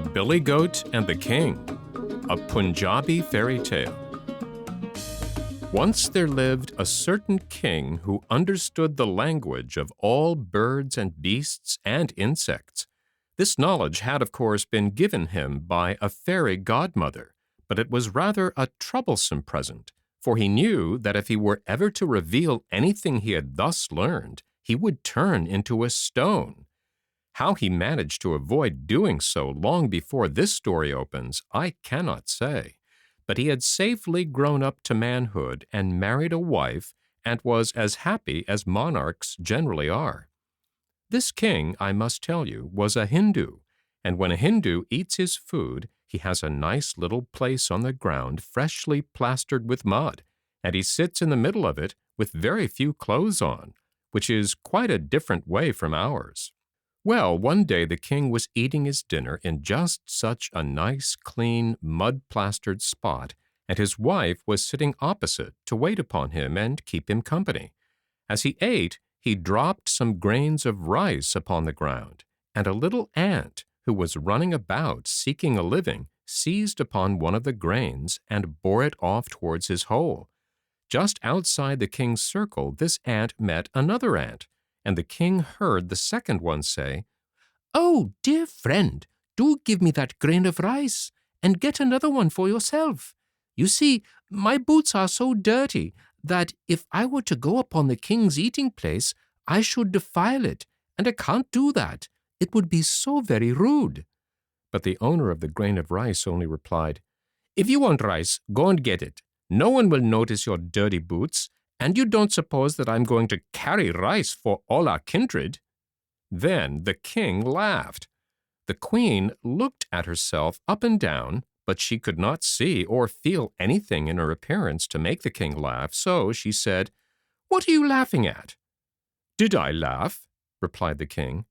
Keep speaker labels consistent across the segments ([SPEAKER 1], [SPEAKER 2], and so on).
[SPEAKER 1] The Billy Goat and the King, a Punjabi fairy tale. Once there lived a certain king who understood the language of all birds and beasts and insects. This knowledge had, of course, been given him by a fairy godmother, but it was rather a troublesome present, for he knew that if he were ever to reveal anything he had thus learned, he would turn into a stone. How he managed to avoid doing so long before this story opens, I cannot say. But he had safely grown up to manhood and married a wife and was as happy as monarchs generally are. This king, I must tell you, was a Hindu, and when a Hindu eats his food, he has a nice little place on the ground freshly plastered with mud, and he sits in the middle of it with very few clothes on, which is quite a different way from ours. Well, one day the king was eating his dinner in just such a nice, clean, mud-plastered spot, and his wife was sitting opposite to wait upon him and keep him company. As he ate, he dropped some grains of rice upon the ground, and a little ant, who was running about seeking a living, seized upon one of the grains and bore it off towards his hole. Just outside the king's circle, this ant met another ant, and the king heard the second one say, "Oh, dear friend, do give me that grain of rice, and get another one for yourself. You see, my boots are so dirty that if I were to go upon the king's eating place, I should defile it, and I can't do that. It would be so very rude." But the owner of the grain of rice only replied, "If you want rice, go and get it. No one will notice your dirty boots, and you don't suppose that I'm going to carry rice for all our kindred?" Then the king laughed. The queen looked at herself up and down, but she could not see or feel anything in her appearance to make the king laugh, so she said, "What are you laughing at?" "Did I laugh?" replied the king.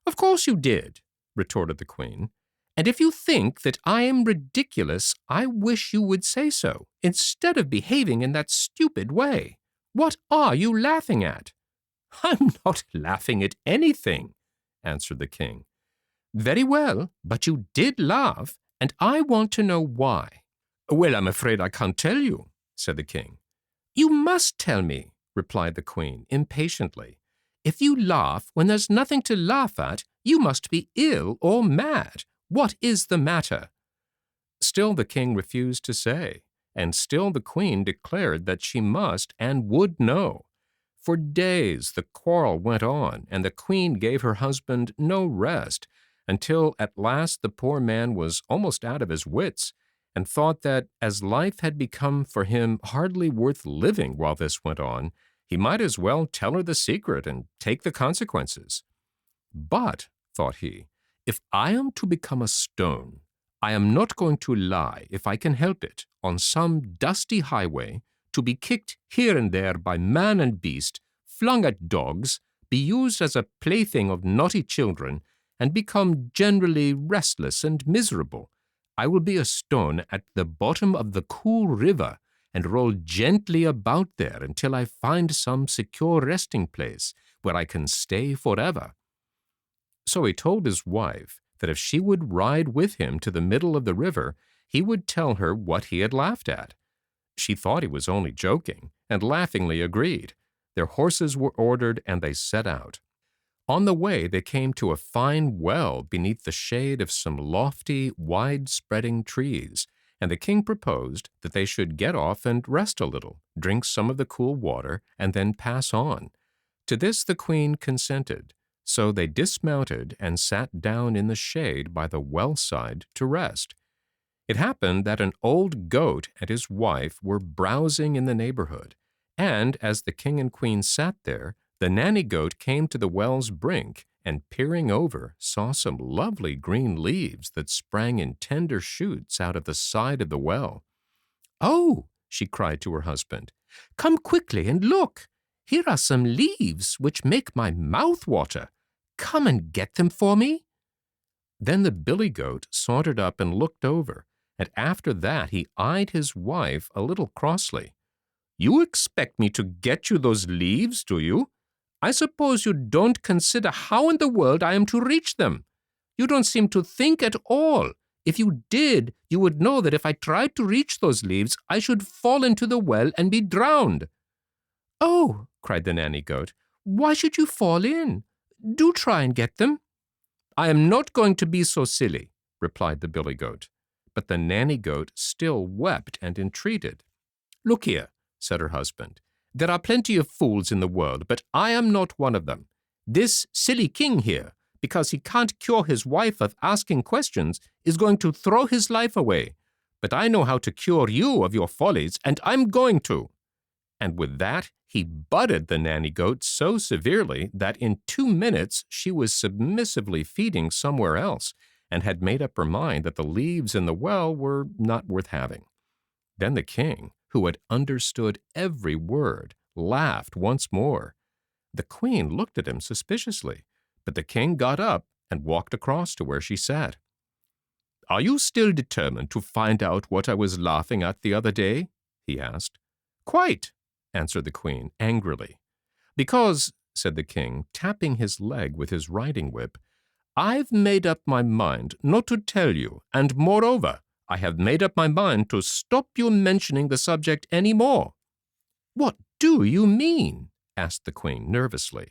[SPEAKER 1] "Of course you did," retorted the queen. "And if you think that I am ridiculous, I wish you would say so, instead of behaving in that stupid way. What are you laughing at?" "I'm not laughing at anything," answered the king. "Very well, but you did laugh, and I want to know why." "Well, I'm afraid I can't tell you," said the king. "You must tell me," replied the queen impatiently. "If you laugh when there's nothing to laugh at, you must be ill or mad. What is the matter?" Still the king refused to say, and still the queen declared that she must and would know. For days the quarrel went on, and the queen gave her husband no rest, until at last the poor man was almost out of his wits, and thought that as life had become for him hardly worth living while this went on, he might as well tell her the secret and take the consequences. "But," thought he, "if I am to become a stone, I am not going to lie, if I can help it, on some dusty highway, to be kicked here and there by man and beast, flung at dogs, be used as a plaything of naughty children, and become generally restless and miserable. I will be a stone at the bottom of the cool river, and roll gently about there until I find some secure resting place where I can stay forever." So he told his wife that if she would ride with him to the middle of the river, he would tell her what he had laughed at. She thought he was only joking, and laughingly agreed. Their horses were ordered, and they set out. On the way they came to a fine well beneath the shade of some lofty, wide-spreading trees, and the king proposed that they should get off and rest a little, drink some of the cool water, and then pass on. To this the queen consented. So they dismounted and sat down in the shade by the well side to rest. It happened that an old goat and his wife were browsing in the neighborhood, and as the king and queen sat there, the nanny goat came to the well's brink and, peering over, saw some lovely green leaves that sprang in tender shoots out of the side of the well. "Oh," she cried to her husband, "come quickly and look. Here are some leaves which make my mouth water. Come and get them for me." Then the billy goat sauntered up and looked over, and after that he eyed his wife a little crossly. "You expect me to get you those leaves, do you? I suppose you don't consider how in the world I am to reach them. You don't seem to think at all. If you did, you would know that if I tried to reach those leaves, I should fall into the well and be drowned." "Oh," cried the nanny goat, "why should you fall in? Do try and get them." "I am not going to be so silly," replied the billy goat. But the nanny goat still wept and entreated. "Look here," said her husband, "there are plenty of fools in the world, but I am not one of them. This silly king here, because he can't cure his wife of asking questions, is going to throw his life away. But I know how to cure you of your follies, and I'm going to." And with that, he butted the nanny goat so severely that in 2 minutes she was submissively feeding somewhere else, and had made up her mind that the leaves in the well were not worth having. Then the king, who had understood every word, laughed once more. The queen looked at him suspiciously, but the king got up and walked across to where she sat. "Are you still determined to find out what I was laughing at the other day?" he asked. "Quite," answered the queen angrily. "Because," said the king, tapping his leg with his riding whip, "I've made up my mind not to tell you, and moreover, I have made up my mind to stop you mentioning the subject any more." "What do you mean?" asked the queen nervously.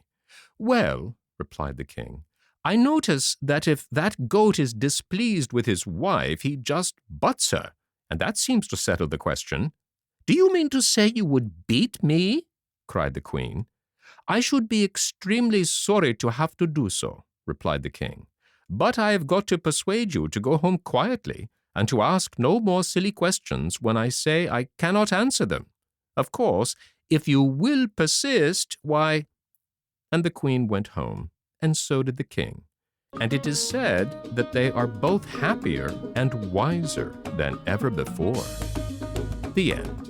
[SPEAKER 1] "Well," replied the king, "I notice that if that goat is displeased with his wife, he just butts her, and that seems to settle the question." "Do you mean to say you would beat me?" cried the queen. "I should be extremely sorry to have to do so," replied the king, "but I have got to persuade you to go home quietly and to ask no more silly questions when I say I cannot answer them. Of course, if you will persist, why—" And the queen went home, and so did the king. And it is said that they are both happier and wiser than ever before. The end.